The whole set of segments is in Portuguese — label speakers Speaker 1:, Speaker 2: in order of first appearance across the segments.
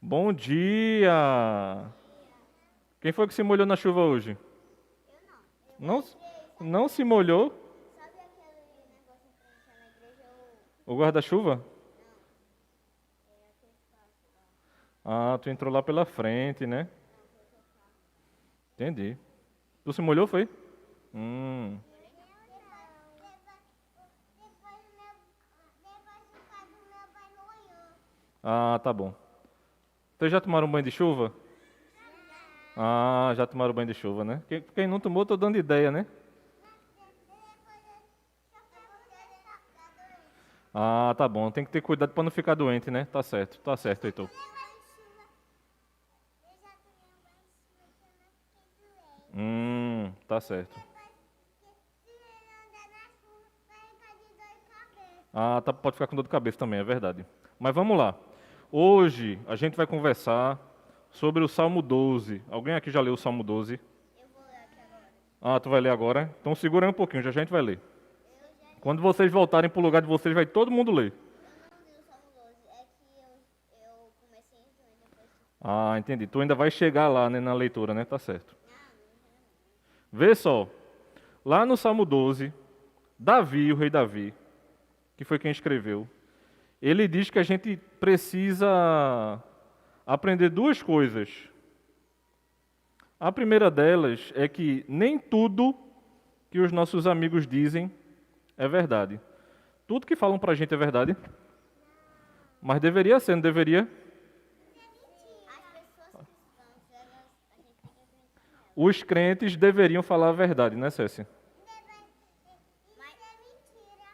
Speaker 1: Bom dia! Quem foi que se molhou na chuva hoje? Não, não se molhou?
Speaker 2: Sabe aquele negócio que tem na igreja?
Speaker 1: O guarda-chuva?
Speaker 2: É aquele espaço lá.
Speaker 1: Ah, tu entrou lá pela frente, né? Entendi. Tu se molhou, foi? Hum.
Speaker 2: Depois do caso do meu pai molhou.
Speaker 1: Ah, tá bom. Vocês já tomaram banho de chuva? Ah, já tomaram banho de chuva, né? Quem não tomou, tô dando ideia, né? Ah, tá bom. Tem que ter cuidado pra não ficar doente, né? Tá certo, Heitor. Tá certo. Ah, tá, pode ficar com dor de cabeça também, é verdade. Mas vamos lá. Hoje a gente vai conversar sobre o Salmo 12. Alguém aqui já leu o Salmo 12?
Speaker 2: Eu vou ler aqui agora.
Speaker 1: Ah, tu vai ler agora? Então segura aí um pouquinho, já a gente vai ler. Quando vocês voltarem pro lugar de vocês, vai todo mundo ler.
Speaker 2: Eu não li o Salmo 12. É que eu comecei então e depois.
Speaker 1: Ah, entendi. Tu ainda vai chegar lá, né, na leitura, né? Tá certo.
Speaker 2: Não,
Speaker 1: Vê só. Lá no Salmo 12, Davi, o rei Davi, que foi quem escreveu, ele diz que a gente precisa aprender duas coisas. A primeira delas é que nem tudo que os nossos amigos dizem é verdade. Tudo que falam pra gente é verdade, mas deveria ser, não deveria?
Speaker 2: as pessoas cristãs, elas, a gente tem que acreditar nelas.
Speaker 1: Os crentes deveriam falar a verdade, né, Cécia?
Speaker 2: Mas é mentira.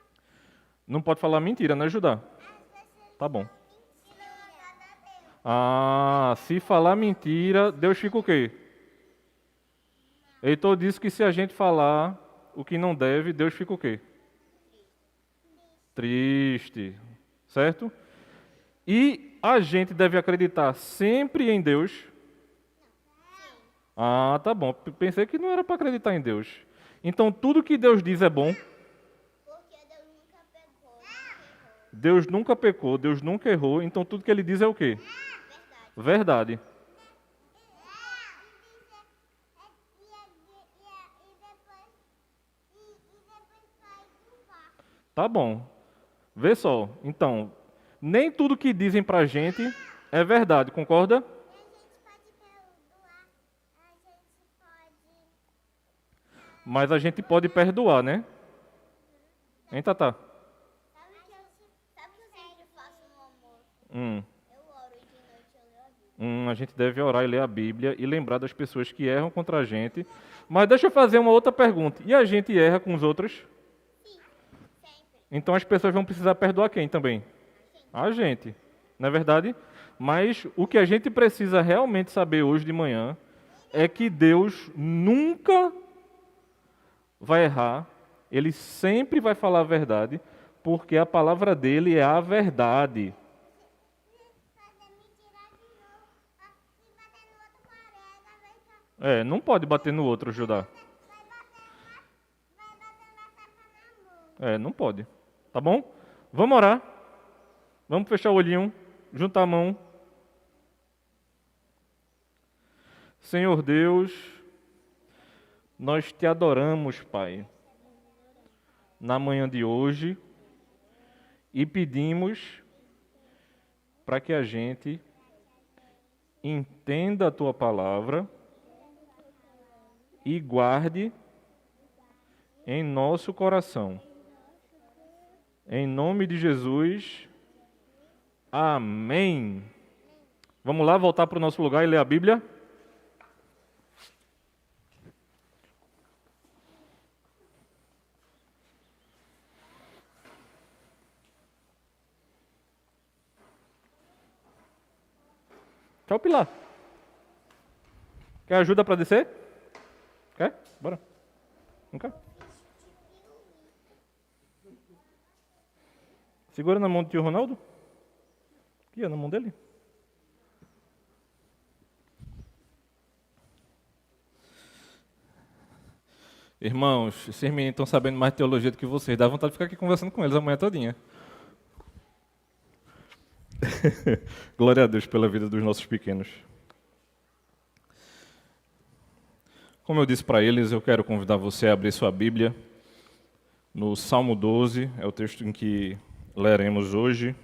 Speaker 1: Não pode falar mentira, né, Judá? Tá bom. Ah, se falar mentira, Deus fica o quê? Heitor disse que se a gente falar o que não deve, Deus fica o quê? Triste, certo? E a gente deve acreditar sempre em Deus. Ah, tá bom. Pensei que não era para acreditar em Deus. Então tudo que Deus diz é bom.
Speaker 2: Porque Deus nunca pegou, nunca errou.
Speaker 1: Deus nunca pecou, Deus nunca errou. Então tudo que ele diz é o quê?
Speaker 2: Verdade.
Speaker 1: Verdade. Tá bom. Vê só. Então, nem tudo que dizem pra gente é verdade, concorda? Mas a gente pode perdoar, né? Hein, Tatá?
Speaker 2: Sabe que eu sempre faço no almoço?
Speaker 1: Hum.
Speaker 2: Eu oro e de noite eu leio a Bíblia.
Speaker 1: A gente deve orar e ler a Bíblia e lembrar das pessoas que erram contra a gente. Mas deixa eu fazer uma outra pergunta. E a gente erra com os outros?
Speaker 2: Sim, sempre.
Speaker 1: Então as pessoas vão precisar perdoar quem também? A gente. Não é verdade? Mas o que a gente precisa realmente saber hoje de manhã é que Deus nunca vai errar. Ele sempre vai falar a verdade, porque a palavra dele é a verdade. É, não pode bater no outro, Judá. É, não pode. Tá bom? Vamos orar. Vamos fechar o olhinho, juntar a mão. Senhor Deus, nós te adoramos, Pai, na manhã de hoje e pedimos para que a gente entenda a tua palavra e guarde em nosso coração. Em nome de Jesus, amém. Vamos lá voltar para o nosso lugar e ler a Bíblia? Tchau, Pilar. Quer ajuda para descer? Quer? Bora. Não quer? Segura na mão do tio Ronaldo. Aqui, ó, na mão dele. Irmãos, esses meninos estão sabendo mais teologia do que vocês. Dá vontade de ficar aqui conversando com eles amanhã todinha. Glória a Deus pela vida dos nossos pequenos. Como eu disse para eles, eu quero convidar você a abrir sua Bíblia no Salmo 12, é o texto em que leremos hoje,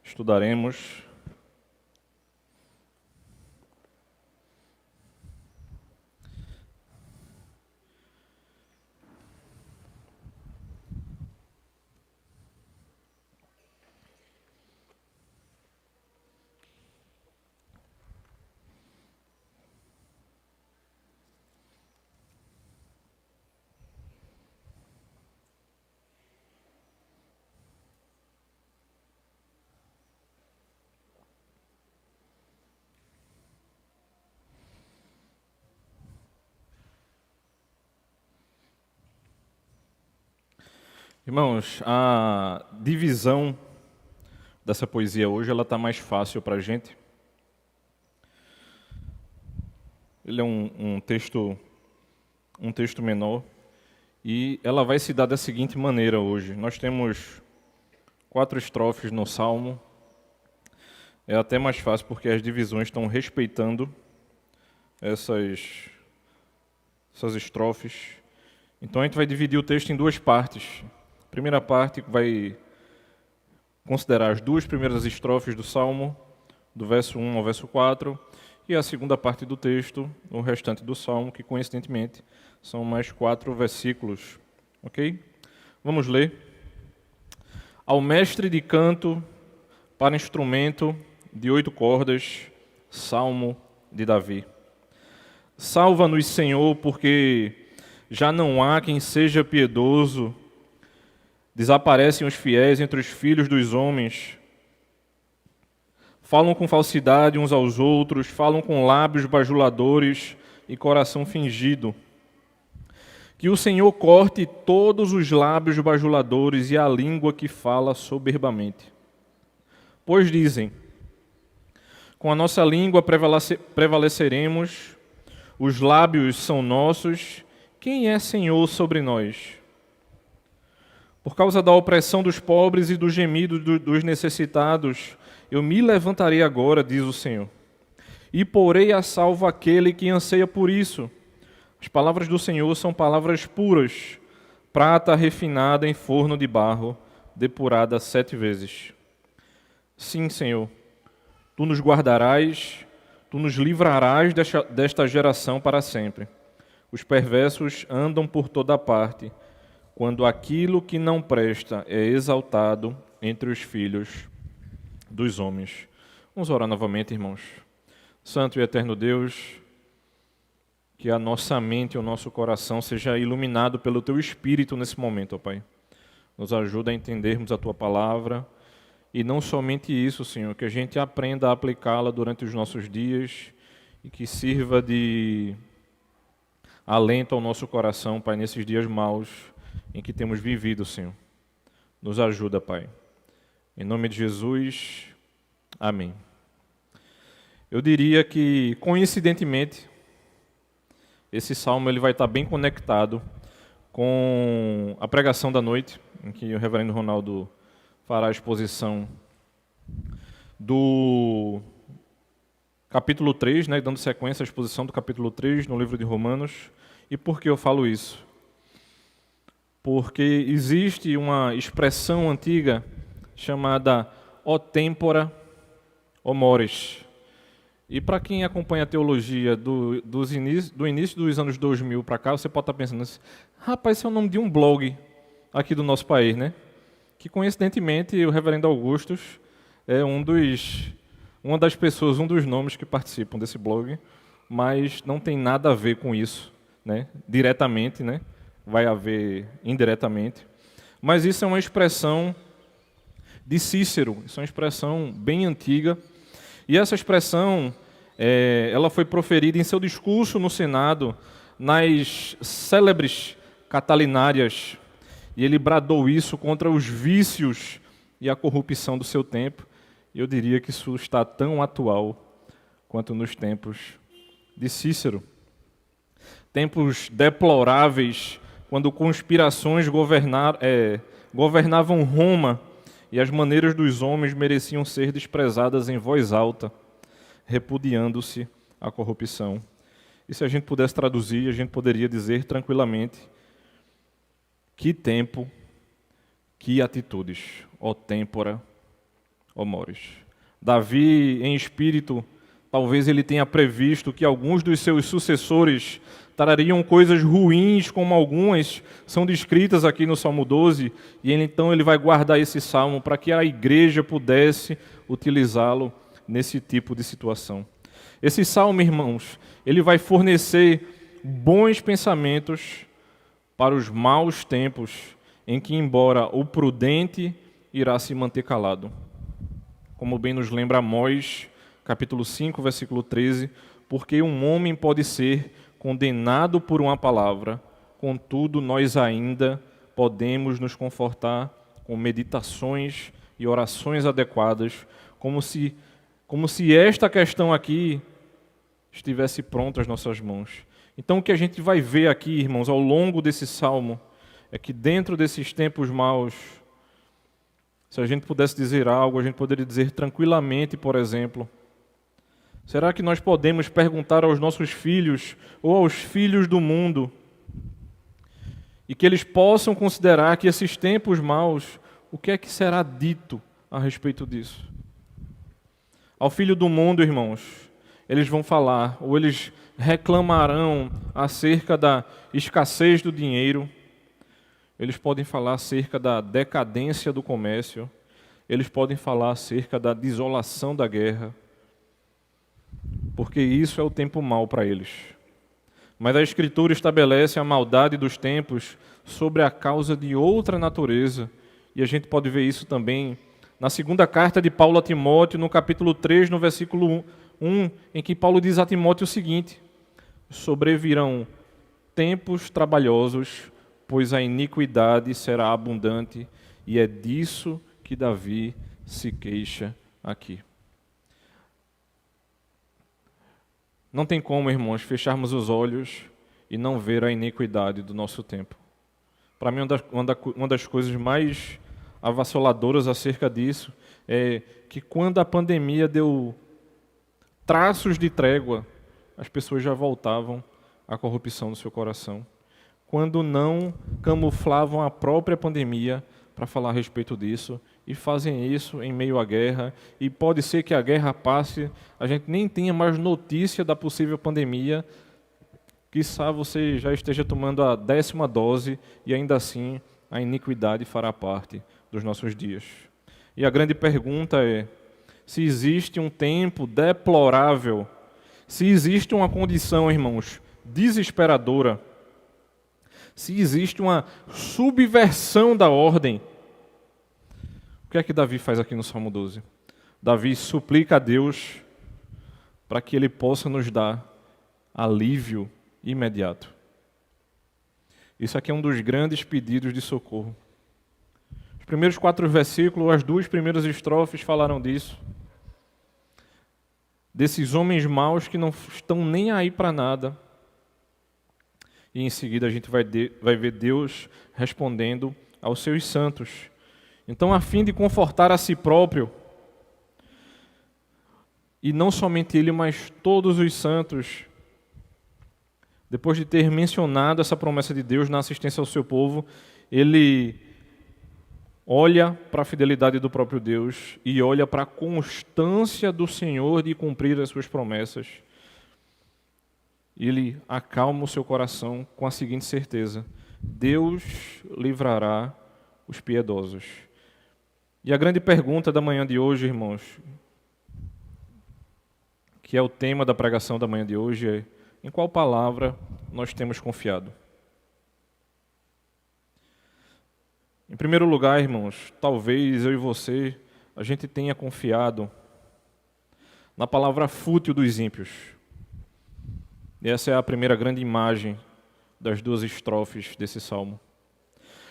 Speaker 1: estudaremos. Irmãos, a divisão dessa poesia hoje ela está mais fácil para a gente. Ele é um texto menor e ela vai se dar da seguinte maneira hoje. Nós temos 4 estrofes no Salmo. É até mais fácil porque as divisões estão respeitando essas estrofes. Então a gente vai dividir o texto em 2 partes. A primeira parte vai considerar as 2 primeiras estrofes do Salmo, do verso 1 ao verso 4, e a segunda parte do texto, o restante do Salmo, que coincidentemente são mais 4 versículos. Ok? Vamos ler. Ao mestre de canto para instrumento de 8 cordas, Salmo de Davi. Salva-nos, Senhor, porque já não há quem seja piedoso. Desaparecem os fiéis entre os filhos dos homens. Falam com falsidade uns aos outros, falam com lábios bajuladores e coração fingido. Que o Senhor corte todos os lábios bajuladores e a língua que fala soberbamente. Pois dizem, com a nossa língua prevaleceremos, os lábios são nossos, quem é Senhor sobre nós? Por causa da opressão dos pobres e do gemido dos necessitados, eu me levantarei agora, diz o Senhor, e porei a salvo aquele que anseia por isso. As palavras do Senhor são palavras puras, prata refinada em forno de barro, depurada 7 vezes. Sim, Senhor, Tu nos guardarás, Tu nos livrarás desta geração para sempre. Os perversos andam por toda parte, quando aquilo que não presta é exaltado entre os filhos dos homens. Vamos orar novamente, irmãos. Santo e eterno Deus, que a nossa mente e o nosso coração seja iluminado pelo Teu Espírito nesse momento, ó Pai. Nos ajuda a entendermos a Tua palavra e não somente isso, Senhor, que a gente aprenda a aplicá-la durante os nossos dias e que sirva de alento ao nosso coração, Pai, nesses dias maus em que temos vivido, Senhor. Nos ajuda, Pai. Em nome de Jesus, amém. Eu diria que, coincidentemente, esse salmo ele vai estar bem conectado com a pregação da noite, em que o reverendo Ronaldo fará a exposição do capítulo 3, né, dando sequência à exposição do capítulo 3 no livro de Romanos. E por que eu falo isso? Porque existe uma expressão antiga chamada o tempora, o mores. E para quem acompanha a teologia do início dos anos 2000 para cá, você pode estar pensando assim, rapaz, esse é o nome de um blog aqui do nosso país, né? Que coincidentemente o reverendo Augustus é uma das pessoas, um dos nomes que participam desse blog, mas não tem nada a ver com isso, né? Diretamente, né? Vai haver indiretamente. Mas isso é uma expressão de Cícero, isso é uma expressão bem antiga. E essa expressão, ela foi proferida em seu discurso no Senado, nas célebres Catalinárias, e ele bradou isso contra os vícios e a corrupção do seu tempo. E eu diria que isso está tão atual quanto nos tempos de Cícero. Tempos deploráveis, quando conspirações governavam Roma e as maneiras dos homens mereciam ser desprezadas em voz alta, repudiando-se a corrupção. E se a gente pudesse traduzir, a gente poderia dizer tranquilamente: que tempo, que atitudes, ó têmpora, ó mores. Davi, em espírito, talvez ele tenha previsto que alguns dos seus sucessores trariam coisas ruins, como algumas são descritas aqui no Salmo 12, e então ele vai guardar esse salmo para que a igreja pudesse utilizá-lo nesse tipo de situação. Esse salmo, irmãos, ele vai fornecer bons pensamentos para os maus tempos em que, embora o prudente irá se manter calado. Como bem nos lembra Amós, capítulo 5, versículo 13, porque um homem pode ser condenado por uma palavra, contudo nós ainda podemos nos confortar com meditações e orações adequadas, como se esta questão aqui estivesse pronta às nossas mãos. Então o que a gente vai ver aqui, irmãos, ao longo desse salmo, é que dentro desses tempos maus, se a gente pudesse dizer algo, a gente poderia dizer tranquilamente, por exemplo: será que nós podemos perguntar aos nossos filhos ou aos filhos do mundo, e que eles possam considerar que esses tempos maus, o que é que será dito a respeito disso? Ao filho do mundo, irmãos, eles vão falar, ou eles reclamarão acerca da escassez do dinheiro, eles podem falar acerca da decadência do comércio, eles podem falar acerca da desolação da guerra, porque isso é o tempo mau para eles. Mas a Escritura estabelece a maldade dos tempos sobre a causa de outra natureza, e a gente pode ver isso também na segunda carta de Paulo a Timóteo, no capítulo 3, no versículo 1, em que Paulo diz a Timóteo o seguinte: sobrevirão tempos trabalhosos, pois a iniquidade será abundante, e é disso que Davi se queixa aqui. Não tem como, irmãos, fecharmos os olhos e não ver a iniquidade do nosso tempo. Para mim, uma das coisas mais avassaladoras acerca disso é que quando a pandemia deu traços de trégua, as pessoas já voltavam à corrupção do seu coração. Quando não camuflavam a própria pandemia para falar a respeito disso, e fazem isso em meio à guerra, e pode ser que a guerra passe, a gente nem tenha mais notícia da possível pandemia, quiçá você já esteja tomando a 10ª dose, e ainda assim a iniquidade fará parte dos nossos dias. E a grande pergunta é: se existe um tempo deplorável, se existe uma condição, irmãos, desesperadora, se existe uma subversão da ordem, o que é que Davi faz aqui no Salmo 12? Davi suplica a Deus para que Ele possa nos dar alívio imediato. Isso aqui é um dos grandes pedidos de socorro. Os primeiros 4 versículos, as 2 primeiras estrofes falaram disso. Desses homens maus que não estão nem aí para nada. E em seguida a gente vai ver Deus respondendo aos seus santos. Então, a fim de confortar a si próprio, e não somente ele, mas todos os santos, depois de ter mencionado essa promessa de Deus na assistência ao seu povo, ele olha para a fidelidade do próprio Deus e olha para a constância do Senhor de cumprir as suas promessas. Ele acalma o seu coração com a seguinte certeza: Deus livrará os piedosos. E a grande pergunta da manhã de hoje, irmãos, que é o tema da pregação da manhã de hoje, é: em qual palavra nós temos confiado? Em primeiro lugar, irmãos, talvez eu e você, a gente tenha confiado na palavra fútil dos ímpios. E essa é a primeira grande imagem das 2 estrofes desse salmo.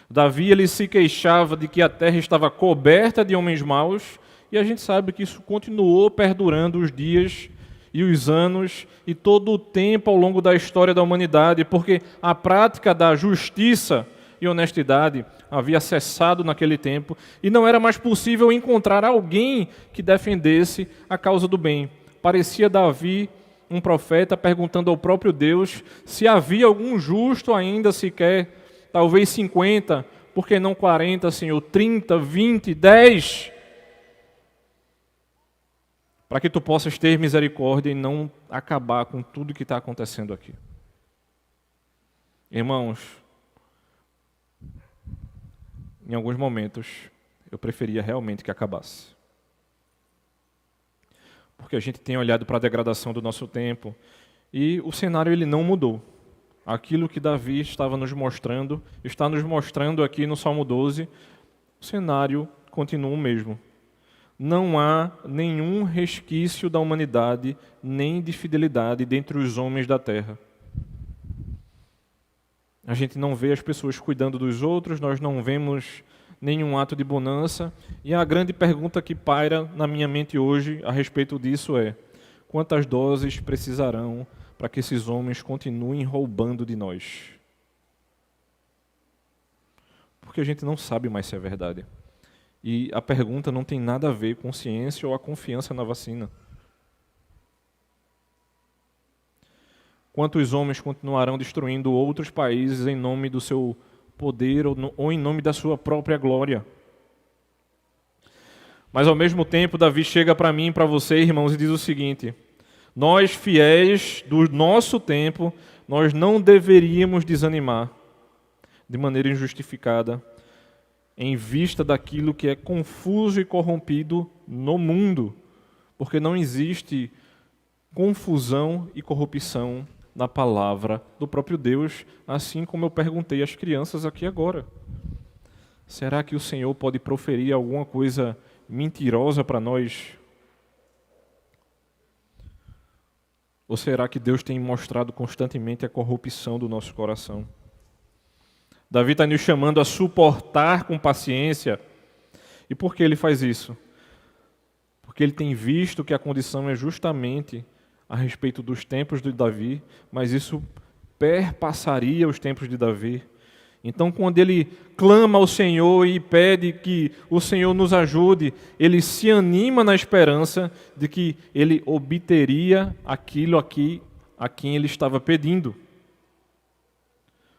Speaker 1: Davi, ele se queixava de que a terra estava coberta de homens maus, e a gente sabe que isso continuou perdurando os dias e os anos e todo o tempo ao longo da história da humanidade, porque a prática da justiça e honestidade havia cessado naquele tempo e não era mais possível encontrar alguém que defendesse a causa do bem. Parecia Davi, um profeta, perguntando ao próprio Deus se havia algum justo ainda sequer, talvez 50, por que não 40, Senhor, 30, 20, 10, para que tu possas ter misericórdia e não acabar com tudo que está acontecendo aqui. Irmãos, em alguns momentos, eu preferia realmente que acabasse. Porque a gente tem olhado para a degradação do nosso tempo e o cenário ele não mudou. Aquilo que Davi estava nos mostrando, está nos mostrando aqui no Salmo 12, o cenário continua o mesmo. Não há nenhum resquício da humanidade, nem de fidelidade dentre os homens da terra. A gente não vê as pessoas cuidando dos outros, nós não vemos nenhum ato de bonança. E a grande pergunta que paira na minha mente hoje a respeito disso é: quantas doses precisarão para que esses homens continuem roubando de nós? Porque a gente não sabe mais se é verdade. E a pergunta não tem nada a ver com ciência ou a confiança na vacina. Quantos homens continuarão destruindo outros países em nome do seu poder ou em nome da sua própria glória? Mas ao mesmo tempo, Davi chega para mim e para você, irmãos, e diz o seguinte: nós, fiéis do nosso tempo, nós não deveríamos desanimar de maneira injustificada, em vista daquilo que é confuso e corrompido no mundo, porque não existe confusão e corrupção na palavra do próprio Deus, assim como eu perguntei às crianças aqui agora. Será que o Senhor pode proferir alguma coisa mentirosa para nós? Ou será que Deus tem mostrado constantemente a corrupção do nosso coração? Davi está nos chamando a suportar com paciência. E por que ele faz isso? Porque ele tem visto que a condição é justamente a respeito dos tempos de Davi, mas isso perpassaria os tempos de Davi. Então, quando ele clama ao Senhor e pede que o Senhor nos ajude, ele se anima na esperança de que ele obteria aquilo aqui a quem ele estava pedindo.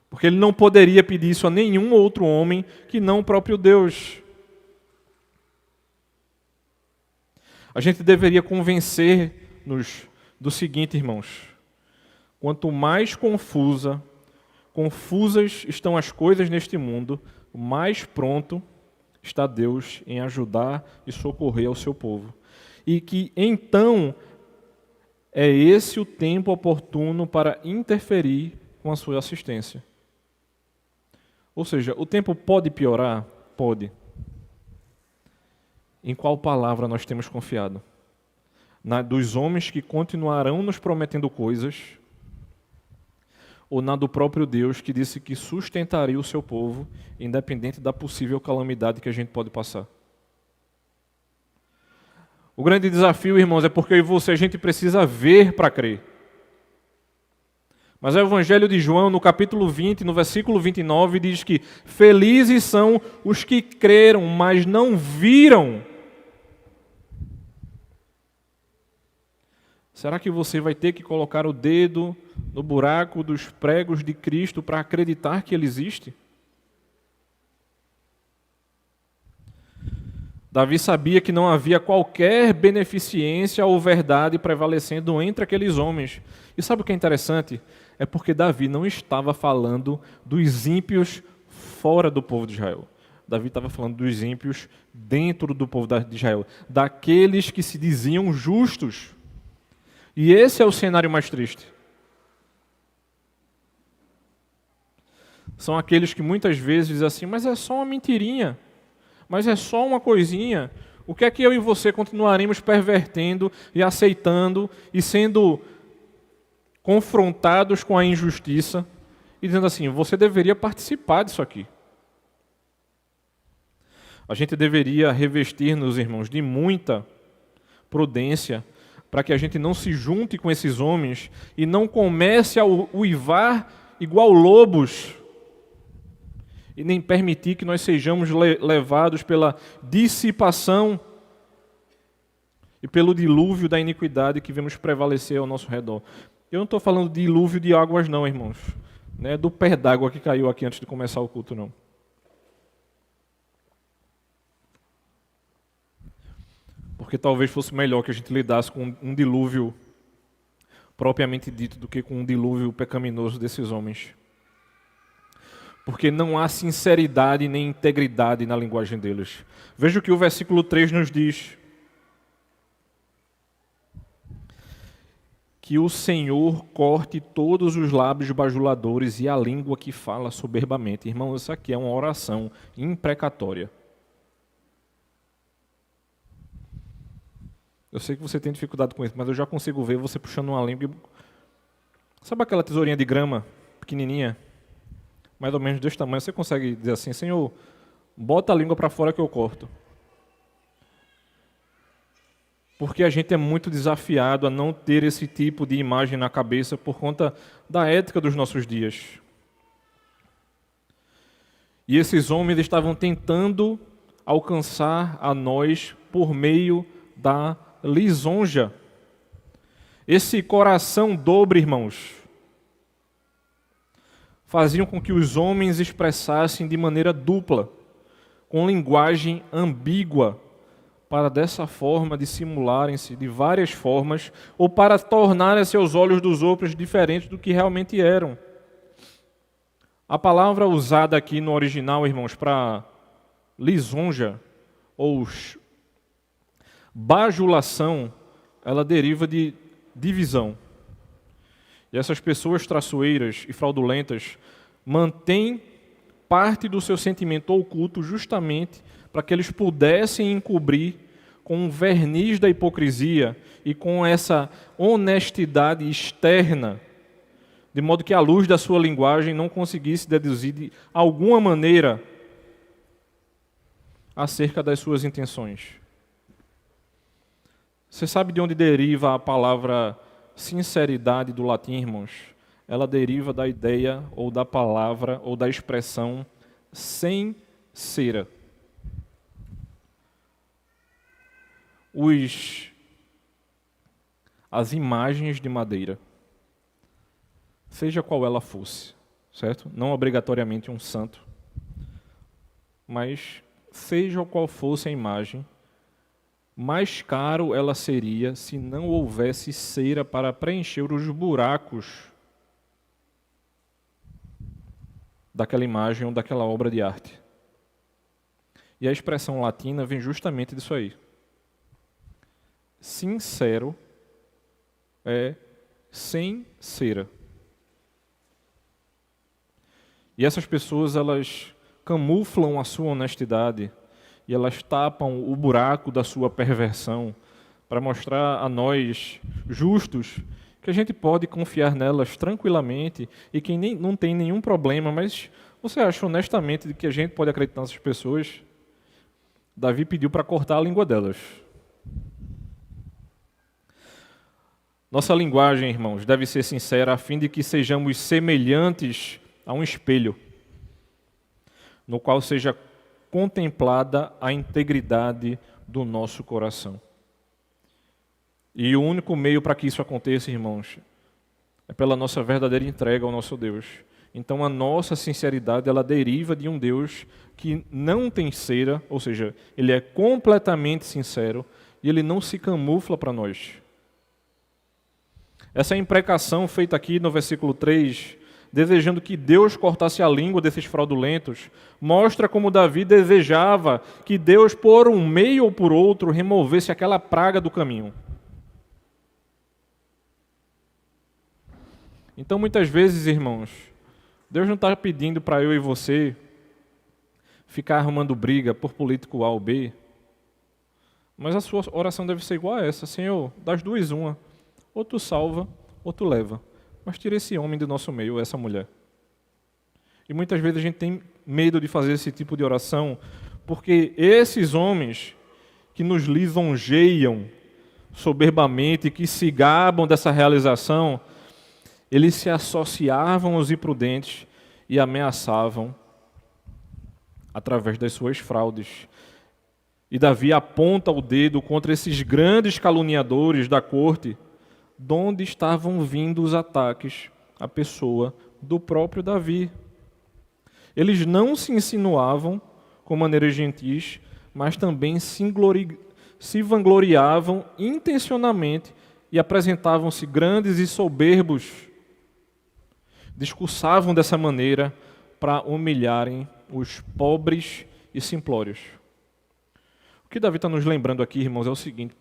Speaker 1: Porque ele não poderia pedir isso a nenhum outro homem que não o próprio Deus. A gente deveria convencer-nos do seguinte, irmãos: quanto mais confusas estão as coisas neste mundo, mais pronto está Deus em ajudar e socorrer ao seu povo. E que então é esse o tempo oportuno para interferir com a sua assistência. Ou seja, o tempo pode piorar? Pode. Em qual palavra nós temos confiado? Na dos homens que continuarão nos prometendo coisas, ou na do próprio Deus que disse que sustentaria o seu povo, independente da possível calamidade que a gente pode passar? O grande desafio, irmãos, é porque eu e você, a gente precisa ver para crer. Mas o Evangelho de João, no capítulo 20, no versículo 29, diz que felizes são os que creram, mas não viram. Será que você vai ter que colocar o dedo no buraco dos pregos de Cristo para acreditar que Ele existe? Davi sabia que não havia qualquer beneficência ou verdade prevalecendo entre aqueles homens. E sabe o que é interessante? É porque Davi não estava falando dos ímpios fora do povo de Israel. Davi estava falando dos ímpios dentro do povo de Israel, daqueles que se diziam justos. E esse é o cenário mais triste. São aqueles que muitas vezes dizem assim: mas é só uma mentirinha, mas é só uma coisinha. O que é que eu e você continuaremos pervertendo e aceitando e sendo confrontados com a injustiça e dizendo assim: você deveria participar disso aqui. A gente deveria revestir-nos, irmãos, de muita prudência para que a gente não se junte com esses homens e não comece a uivar igual lobos e nem permitir que nós sejamos levados pela dissipação e pelo dilúvio da iniquidade que vemos prevalecer ao nosso redor. Eu não estou falando de dilúvio de águas não, irmãos. Não é do pé d'água que caiu aqui antes de começar o culto, não. Porque talvez fosse melhor que a gente lidasse com um dilúvio propriamente dito do que com um dilúvio pecaminoso desses homens. Porque não há sinceridade nem integridade na linguagem deles. Veja o que o versículo 3 nos diz. Que o Senhor corte todos os lábios bajuladores e a língua que fala soberbamente. Irmãos, isso aqui é uma oração imprecatória. Eu sei que você tem dificuldade com isso, mas eu já consigo ver você puxando uma língua. Sabe aquela tesourinha de grama, pequenininha? Mais ou menos desse tamanho. Você consegue dizer assim, Senhor, bota a língua para fora que eu corto. Porque a gente é muito desafiado a não ter esse tipo de imagem na cabeça por conta da ética dos nossos dias. E esses homens estavam tentando alcançar a nós por meio da lisonja. Esse coração dobre, irmãos, faziam com que os homens expressassem de maneira dupla, com linguagem ambígua, para dessa forma dissimularem-se de várias formas, ou para tornarem-se aos olhos dos outros diferentes do que realmente eram. A palavra usada aqui no original, irmãos, para lisonja, ou bajulação, ela deriva de divisão. E essas pessoas traiçoeiras e fraudulentas mantêm parte do seu sentimento oculto justamente para que eles pudessem encobrir com um verniz da hipocrisia e com essa honestidade externa, de modo que a luz da sua linguagem não conseguisse deduzir de alguma maneira acerca das suas intenções. Você sabe de onde deriva a palavra sinceridade do latim, irmãos? Ela deriva da ideia ou da palavra ou da expressão sem cera. As imagens de madeira, seja qual ela fosse, certo? Não obrigatoriamente um santo, mas seja qual fosse a imagem, mais caro ela seria se não houvesse cera para preencher os buracos daquela imagem ou daquela obra de arte. E a expressão latina vem justamente disso aí. Sincero é sem cera. E essas pessoas, elas camuflam a sua honestidade e elas tapam o buraco da sua perversão para mostrar a nós, justos, que a gente pode confiar nelas tranquilamente e que não tem nenhum problema. Mas você acha honestamente que a gente pode acreditar nessas pessoas? Davi pediu para cortar a língua delas. Nossa linguagem, irmãos, deve ser sincera a fim de que sejamos semelhantes a um espelho, no qual seja contemplada a integridade do nosso coração. E o único meio para que isso aconteça, irmãos, é pela nossa verdadeira entrega ao nosso Deus. Então a nossa sinceridade, ela deriva de um Deus que não tem cera, ou seja, Ele é completamente sincero e Ele não se camufla para nós. Essa imprecação feita aqui no versículo 3, desejando que Deus cortasse a língua desses fraudulentos, mostra como Davi desejava que Deus, por um meio ou por outro, removesse aquela praga do caminho. Então, muitas vezes, irmãos, Deus não está pedindo para eu e você ficar arrumando briga por político A ou B, mas a sua oração deve ser igual a essa: Senhor, das duas uma, ou tu salva, ou tu leva. Mas tira esse homem do nosso meio, essa mulher. E muitas vezes a gente tem medo de fazer esse tipo de oração, porque esses homens que nos lisonjeiam soberbamente, que se gabam dessa realização, eles se associavam aos imprudentes e ameaçavam através das suas fraudes. E Davi aponta o dedo contra esses grandes caluniadores da corte, de onde estavam vindo os ataques à pessoa do próprio Davi. Eles não se insinuavam com maneiras gentis, mas também se vangloriavam intencionalmente e apresentavam-se grandes e soberbos. Discursavam dessa maneira para humilharem os pobres e simplórios. O que Davi está nos lembrando aqui, irmãos, é o seguinte: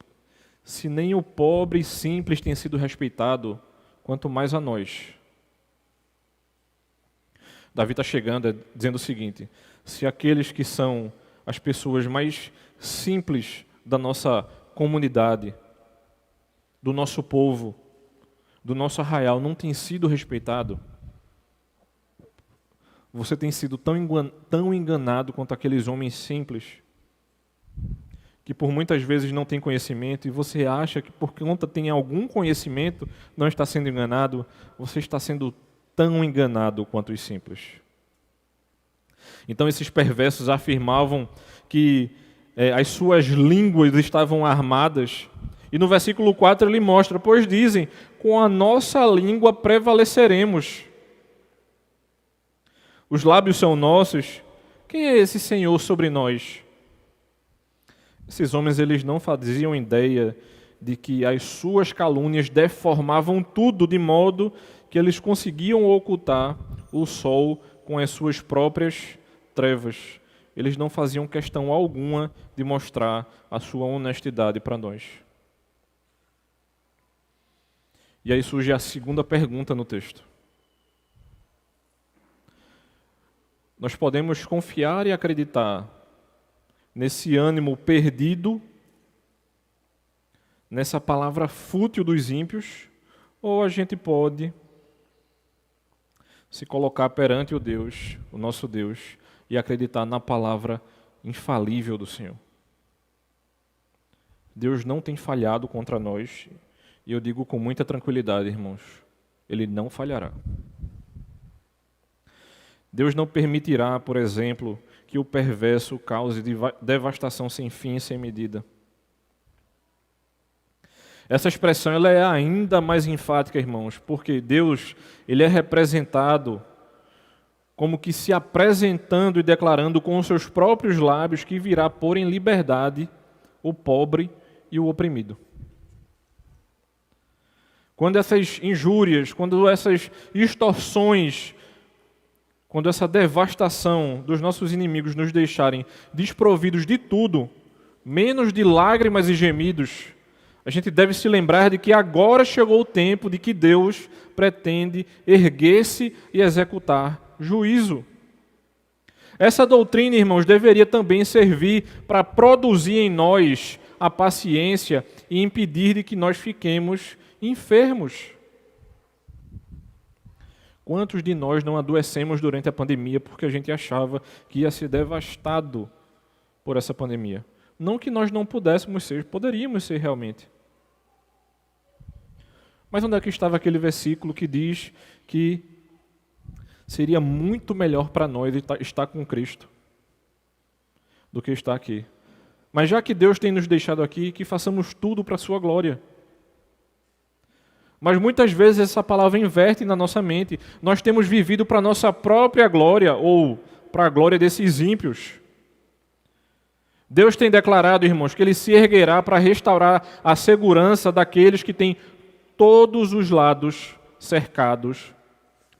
Speaker 1: se nem o pobre e simples tem sido respeitado, quanto mais a nós. Davi está chegando dizendo o seguinte: se aqueles que são as pessoas mais simples da nossa comunidade, do nosso povo, do nosso arraial, não têm sido respeitado, você tem sido tão enganado quanto aqueles homens simples, que por muitas vezes não tem conhecimento, e você acha que por conta tem algum conhecimento, não está sendo enganado, você está sendo tão enganado quanto os simples. Então esses perversos afirmavam que as suas línguas estavam armadas, e no versículo 4 ele mostra: pois dizem, com a nossa língua prevaleceremos. Os lábios são nossos, quem é esse Senhor sobre nós? Esses homens, eles não faziam ideia de que as suas calúnias deformavam tudo, de modo que eles conseguiam ocultar o sol com as suas próprias trevas. Eles não faziam questão alguma de mostrar a sua honestidade para nós. E aí surge a segunda pergunta no texto. Nós podemos confiar e acreditar nesse ânimo perdido, nessa palavra fútil dos ímpios, ou a gente pode se colocar perante o Deus, o nosso Deus, e acreditar na palavra infalível do Senhor. Deus não tem falhado contra nós, e eu digo com muita tranquilidade, irmãos, Ele não falhará. Deus não permitirá, por exemplo, que o perverso cause devastação sem fim e sem medida. Essa expressão ela é ainda mais enfática, irmãos, porque Deus ele é representado como que se apresentando e declarando com os seus próprios lábios que virá pôr em liberdade o pobre e o oprimido. Quando essas injúrias, quando essas extorsões, quando essa devastação dos nossos inimigos nos deixarem desprovidos de tudo, menos de lágrimas e gemidos, a gente deve se lembrar de que agora chegou o tempo de que Deus pretende erguer-se e executar juízo. Essa doutrina, irmãos, deveria também servir para produzir em nós a paciência e impedir de que nós fiquemos enfermos. Quantos de nós não adoecemos durante a pandemia porque a gente achava que ia ser devastado por essa pandemia? Não que nós não pudéssemos ser, poderíamos ser realmente. Mas onde é que estava aquele versículo que diz que seria muito melhor para nós estar com Cristo do que estar aqui? Mas já que Deus tem nos deixado aqui, que façamos tudo para a sua glória. Mas muitas vezes essa palavra inverte na nossa mente. Nós temos vivido para a nossa própria glória ou para a glória desses ímpios. Deus tem declarado, irmãos, que Ele se erguerá para restaurar a segurança daqueles que têm todos os lados cercados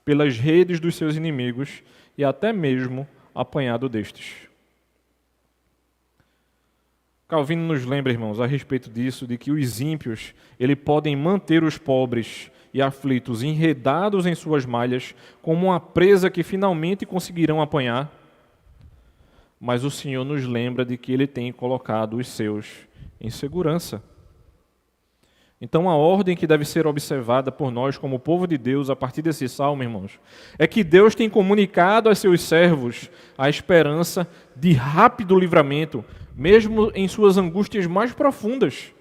Speaker 1: pelas redes dos seus inimigos e até mesmo apanhado destes. Calvino nos lembra, irmãos, a respeito disso, de que os ímpios, eles podem manter os pobres e aflitos enredados em suas malhas como uma presa que finalmente conseguirão apanhar, mas o Senhor nos lembra de que Ele tem colocado os seus em segurança. Então a ordem que deve ser observada por nós como povo de Deus a partir desse salmo, irmãos, é que Deus tem comunicado aos seus servos a esperança de rápido livramento, mesmo em suas angústias mais profundas.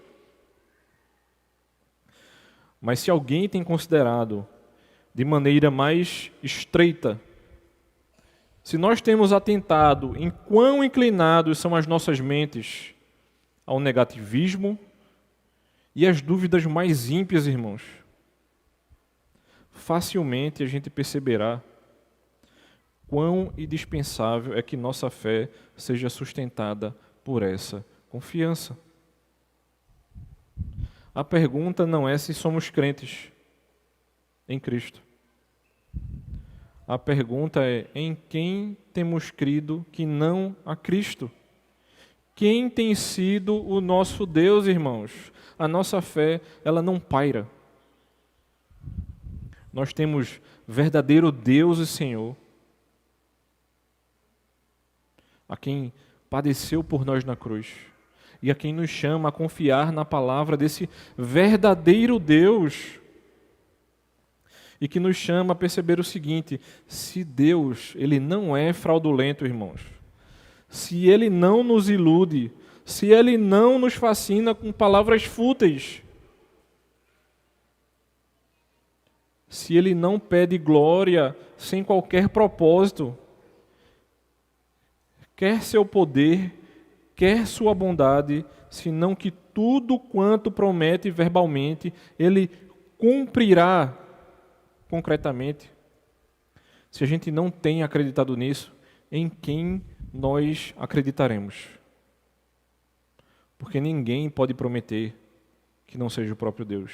Speaker 1: Mas se alguém tem considerado de maneira mais estreita se nós temos atentado em quão inclinados são as nossas mentes ao negativismo e às dúvidas mais ímpias, irmãos, facilmente a gente perceberá quão indispensável é que nossa fé seja sustentada por essa confiança. A pergunta não é se somos crentes em Cristo. A pergunta é em quem temos crido que não a Cristo. Quem tem sido o nosso Deus, irmãos? A nossa fé, ela não paira. Nós temos verdadeiro Deus e Senhor, a quem padeceu por nós na cruz e a quem nos chama a confiar na palavra desse verdadeiro Deus e que nos chama a perceber o seguinte: se Deus, Ele não é fraudulento, irmãos, se Ele não nos ilude, se Ele não nos fascina com palavras fúteis, se Ele não pede glória sem qualquer propósito, quer seu poder, quer sua bondade, senão que tudo quanto promete verbalmente, Ele cumprirá concretamente. Se a gente não tem acreditado nisso, em quem nós acreditaremos? Porque ninguém pode prometer que não seja o próprio Deus.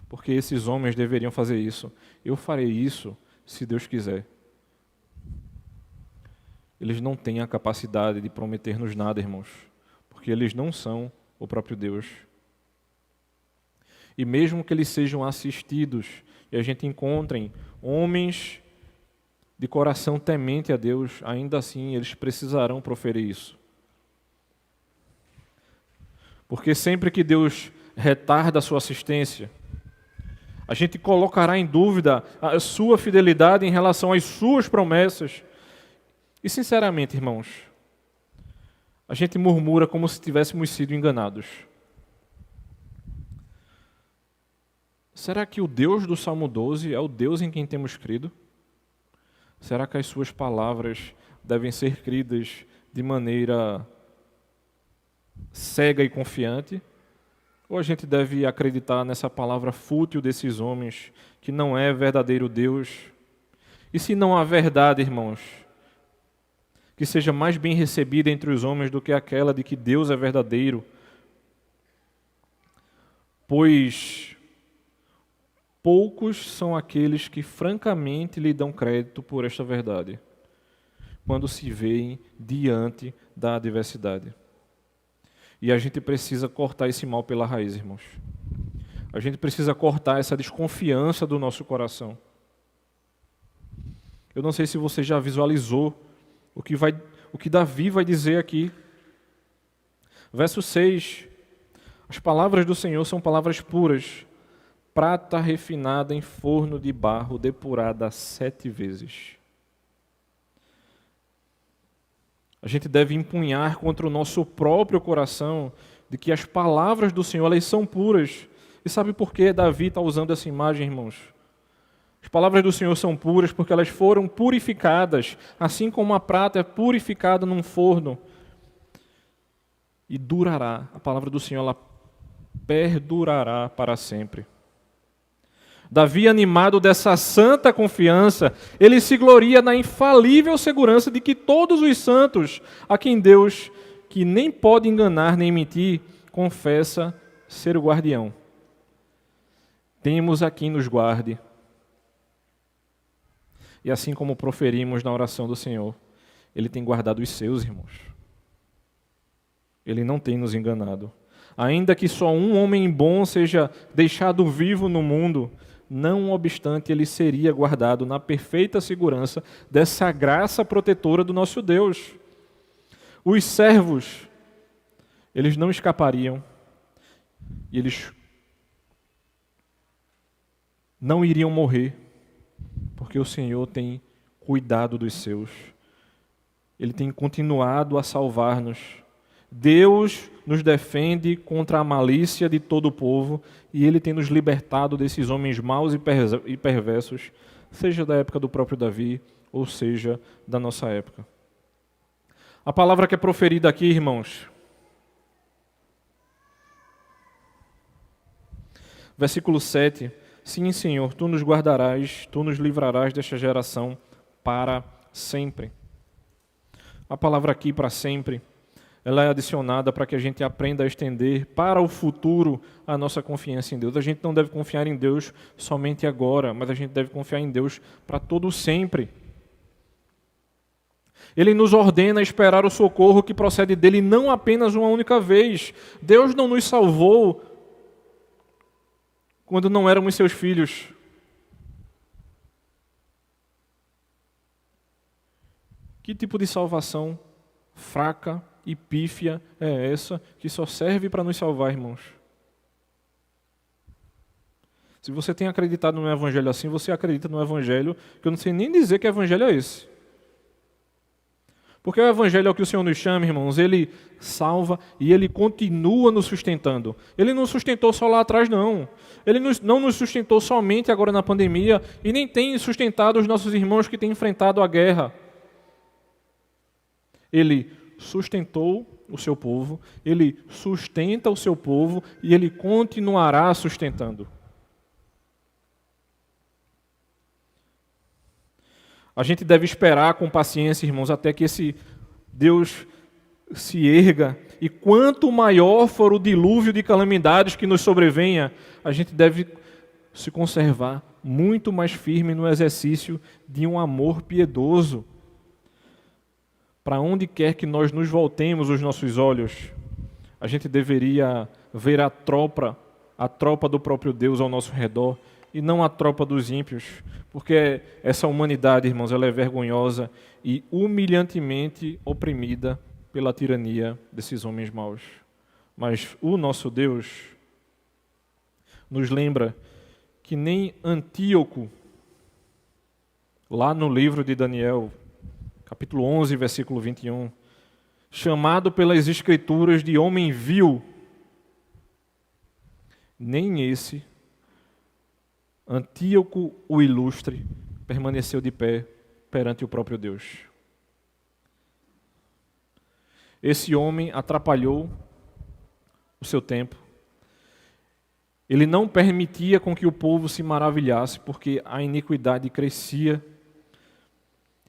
Speaker 1: Porque esses homens deveriam fazer isso. Eu farei isso se Deus quiser. Eles não têm a capacidade de prometer-nos nada, irmãos, porque eles não são o próprio Deus. E mesmo que eles sejam assistidos e a gente encontre homens de coração temente a Deus, ainda assim eles precisarão proferir isso. Porque sempre que Deus retarda a sua assistência, a gente colocará em dúvida a sua fidelidade em relação às suas promessas. E sinceramente, irmãos, a gente murmura como se tivéssemos sido enganados. Será que o Deus do Salmo 12 é o Deus em quem temos crido? Será que as suas palavras devem ser cridas de maneira cega e confiante? Ou a gente deve acreditar nessa palavra fútil desses homens, que não é verdadeiro Deus? E se não há verdade, irmãos, que seja mais bem recebida entre os homens do que aquela de que Deus é verdadeiro? Pois poucos são aqueles que francamente lhe dão crédito por esta verdade, quando se veem diante da adversidade. E a gente precisa cortar esse mal pela raiz, irmãos. A gente precisa cortar essa desconfiança do nosso coração. Eu não sei se você já visualizou o que Davi vai dizer aqui. Verso 6. As palavras do Senhor são palavras puras, prata refinada em forno de barro, depurada 7 vezes. A gente deve empunhar contra o nosso próprio coração de que as palavras do Senhor, elas são puras. E sabe por que Davi está usando essa imagem, irmãos? As palavras do Senhor são puras porque elas foram purificadas, assim como a prata é purificada num forno. E durará, a palavra do Senhor, ela perdurará para sempre. Davi, animado dessa santa confiança, ele se gloria na infalível segurança de que todos os santos, a quem Deus, que nem pode enganar nem mentir, confessa ser o guardião. Temos a quem nos guarde. E assim como proferimos na oração do Senhor, Ele tem guardado os seus, irmãos. Ele não tem nos enganado. Ainda que só um homem bom seja deixado vivo no mundo, não obstante, ele seria guardado na perfeita segurança dessa graça protetora do nosso Deus. Os servos, eles não escapariam, e eles não iriam morrer, porque o Senhor tem cuidado dos seus. Ele tem continuado a salvar-nos. Deus nos defende contra a malícia de todo o povo e Ele tem nos libertado desses homens maus e perversos, seja da época do próprio Davi ou seja, da nossa época. A palavra que é proferida aqui, irmãos, versículo 7, sim, Senhor, Tu nos guardarás, Tu nos livrarás desta geração para sempre. A palavra aqui, para sempre, ela é adicionada para que a gente aprenda a estender para o futuro a nossa confiança em Deus. A gente não deve confiar em Deus somente agora, mas a gente deve confiar em Deus para todo sempre. Ele nos ordena esperar o socorro que procede dele não apenas uma única vez. Deus não nos salvou quando não éramos seus filhos. Que tipo de salvação fraca e pífia é essa que só serve para nos salvar, irmãos? Se você tem acreditado no evangelho assim, você acredita no evangelho que eu não sei nem dizer que evangelho é esse. Porque o evangelho é o que o Senhor nos chama, irmãos, ele salva e ele continua nos sustentando. Ele não sustentou só lá atrás, não. Ele não nos sustentou somente agora na pandemia e nem tem sustentado os nossos irmãos que têm enfrentado a guerra. Ele sustentou o seu povo, ele sustenta o seu povo e ele continuará sustentando. A gente deve esperar com paciência, irmãos, até que esse Deus se erga. E quanto maior for o dilúvio de calamidades que nos sobrevenha, a gente deve se conservar muito mais firme no exercício de um amor piedoso. Para onde quer que nós nos voltemos os nossos olhos, a gente deveria ver a tropa do próprio Deus ao nosso redor e não a tropa dos ímpios, porque essa humanidade, irmãos, ela é vergonhosa e humilhantemente oprimida pela tirania desses homens maus. Mas o nosso Deus nos lembra que nem Antíoco, lá no livro de Daniel, capítulo 11, versículo 21, chamado pelas Escrituras de homem vil, nem esse, Antíoco o Ilustre, permaneceu de pé perante o próprio Deus. Esse homem atrapalhou o seu tempo. Ele não permitia com que o povo se maravilhasse, porque a iniquidade crescia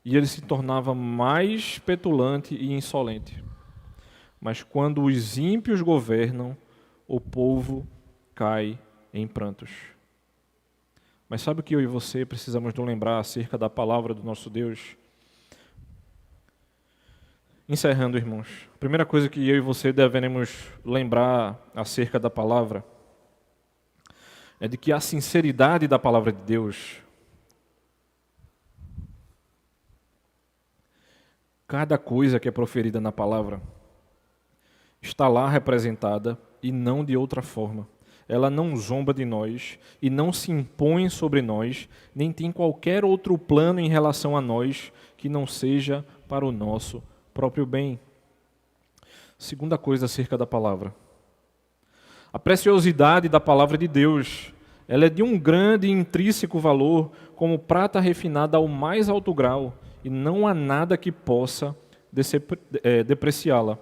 Speaker 1: e ele se tornava mais petulante e insolente. Mas quando os ímpios governam, o povo cai em prantos. Mas sabe o que eu e você precisamos nos lembrar acerca da palavra do nosso Deus? Encerrando, irmãos, a primeira coisa que eu e você devemos lembrar acerca da palavra é de que a sinceridade da palavra de Deus, cada coisa que é proferida na palavra, está lá representada e não de outra forma. Ela não zomba de nós e não se impõe sobre nós, nem tem qualquer outro plano em relação a nós que não seja para o nosso próprio bem. Segunda coisa acerca da palavra. A preciosidade da palavra de Deus, ela é de um grande e intrínseco valor, como prata refinada ao mais alto grau, e não há nada que possa depreciá-la.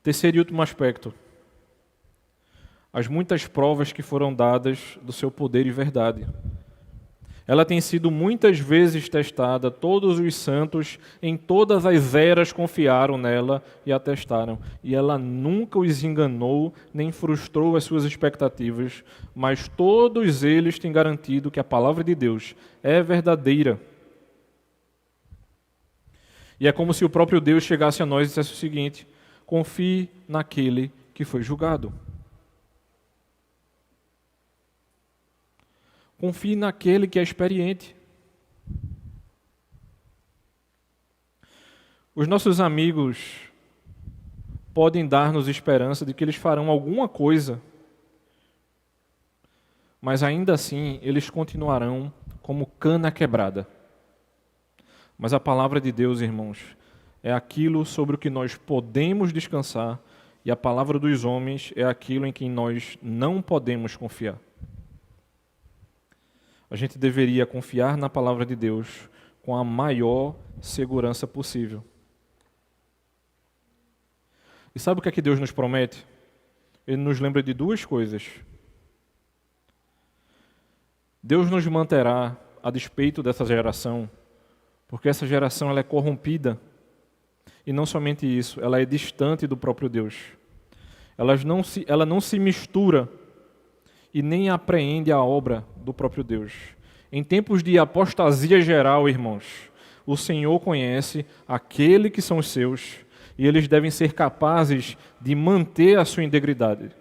Speaker 1: Terceiro e último aspecto. As muitas provas que foram dadas do seu poder e verdade. Ela tem sido muitas vezes testada, todos os santos em todas as eras confiaram nela e a testaram. E ela nunca os enganou, nem frustrou as suas expectativas, mas todos eles têm garantido que a palavra de Deus é verdadeira. E é como se o próprio Deus chegasse a nós e dissesse o seguinte: confie naquele que foi julgado. Confie naquele que é experiente. Os nossos amigos podem dar-nos esperança de que eles farão alguma coisa, mas ainda assim eles continuarão como cana quebrada. Mas a palavra de Deus, irmãos, é aquilo sobre o que nós podemos descansar, e a palavra dos homens é aquilo em quem nós não podemos confiar. a gente deveria confiar na palavra de Deus com a maior segurança possível. E sabe o que é que Deus nos promete? Ele nos lembra de duas coisas. Deus nos manterá a despeito dessa geração, porque essa geração ela é corrompida. E não somente isso, ela é distante do próprio Deus. Ela não se mistura e nem apreende a obra do próprio Deus. Em tempos de apostasia geral, irmãos, o Senhor conhece aquele que são os seus e eles devem ser capazes de manter a sua integridade.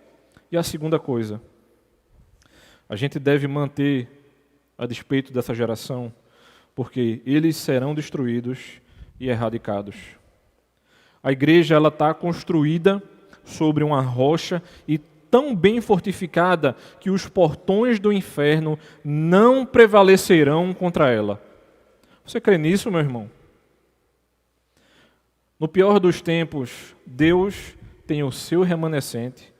Speaker 1: E a segunda coisa, a gente deve manter a despeito dessa geração, porque eles serão destruídos e erradicados. A igreja ela está construída sobre uma rocha e tão bem fortificada que os portões do inferno não prevalecerão contra ela. Você crê nisso, meu irmão? No pior dos tempos, Deus tem o seu remanescente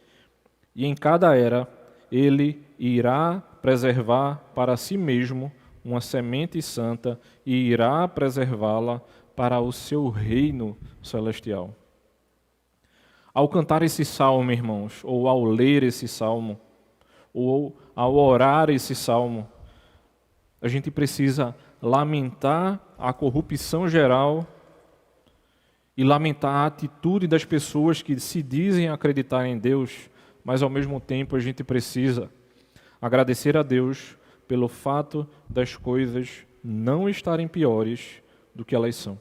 Speaker 1: e em cada era Ele irá preservar para si mesmo uma semente santa e irá preservá-la para o seu reino celestial. Ao cantar esse salmo, irmãos, ou ao ler esse salmo, ou ao orar esse salmo, a gente precisa lamentar a corrupção geral e lamentar a atitude das pessoas que se dizem acreditar em Deus, mas ao mesmo tempo a gente precisa agradecer a Deus pelo fato das coisas não estarem piores do que elas são.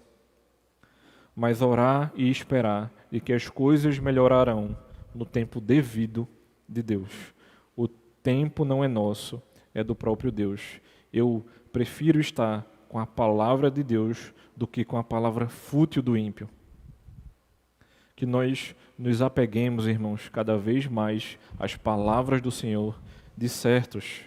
Speaker 1: Mas orar e esperar de que as coisas melhorarão no tempo devido de Deus. O tempo não é nosso, é do próprio Deus. Eu prefiro estar com a palavra de Deus do que com a palavra fútil do ímpio. Que nós nos apeguemos, irmãos, cada vez mais às palavras do Senhor, de certos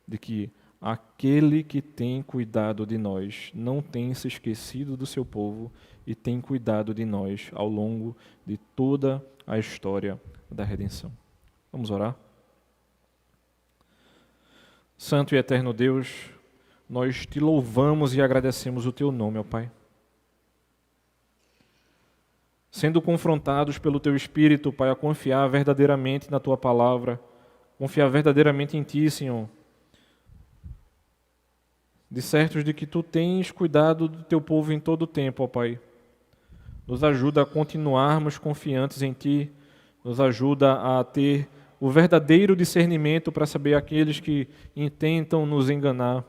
Speaker 1: de que aquele que tem cuidado de nós não tem se esquecido do seu povo e tem cuidado de nós ao longo de toda a história da redenção. Vamos orar? Santo e eterno Deus, nós te louvamos e agradecemos o teu nome, ó Pai. Sendo confrontados pelo teu Espírito, Pai, a confiar verdadeiramente na tua palavra, confiar verdadeiramente em ti, Senhor, de certos de que tu tens cuidado do teu povo em todo o tempo, ó Pai. Nos ajuda a continuarmos confiantes em ti, nos ajuda a ter o verdadeiro discernimento para saber aqueles que intentam nos enganar.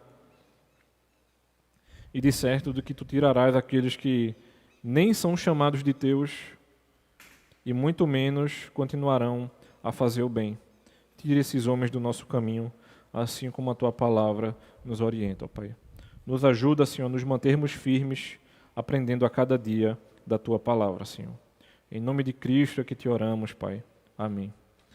Speaker 1: E de certo de que tu tirarás aqueles que nem são chamados de teus e muito menos continuarão a fazer o bem. Tire esses homens do nosso caminho, assim como a tua palavra nos orienta, ó Pai. Nos ajuda, Senhor, a nos mantermos firmes, aprendendo a cada dia da tua palavra, Senhor. Em nome de Cristo é que te oramos, Pai. Amém.